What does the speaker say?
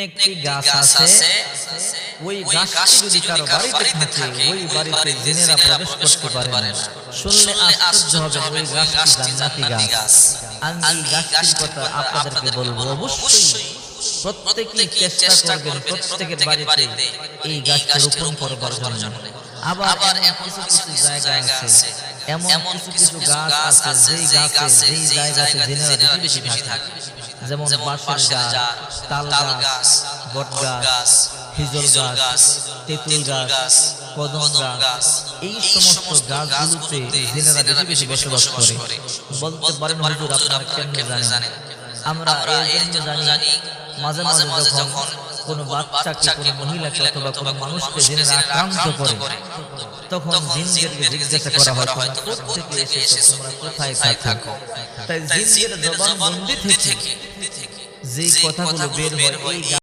একটি গাছ আছে, ওই গাছটি যদি কারো বাড়িতে থাকে, ওই বাড়িতে জিনেরা প্রবেশ করতে পারে না। শুনলে আশ্চর্য হবে, ওই গাছটি জান্নাতি গাছ। আমি এই গাছটির কথা আপনাদেরকে বলবো। অবশ্যই প্রত্যেকেই চেষ্টা করবেন প্রত্যেকের বাড়িতে এই গাছটি রোপণ করবার জন্য। আবার এমন কিছু জায়গা আছে, এমন কিছু গাছ আছে যেই জায়গাতে জিনেরা বেশি থাকে, যেমন বাঁশের গাছ, তাল গাছ, বট গাছ, হিজল গাছ, তেঁতুল গাছ, কদম গাছ, এই সমস্ত গাছগুলোতে জিনেরা বেশি বসবাস করে। বলতে পারেন হুজুর আপনারা কেমনে জানেন? আমরা এই জন্য জানি, মাঝে মাঝে যখন কোনো বাচ্চাকে, কোনো মহিলাকে অথবা কোনো মানুষকে জিনেরা আক্রান্ত করে, তখন জিনদেরকে জিজ্ঞাসা করা হয়, তোমরা কোত্থেকে এসেছো, তোমরা কোথায় থাকো? তাই জিনদের জবানবন্দি থেকে যে কথাগুলো বের হয়,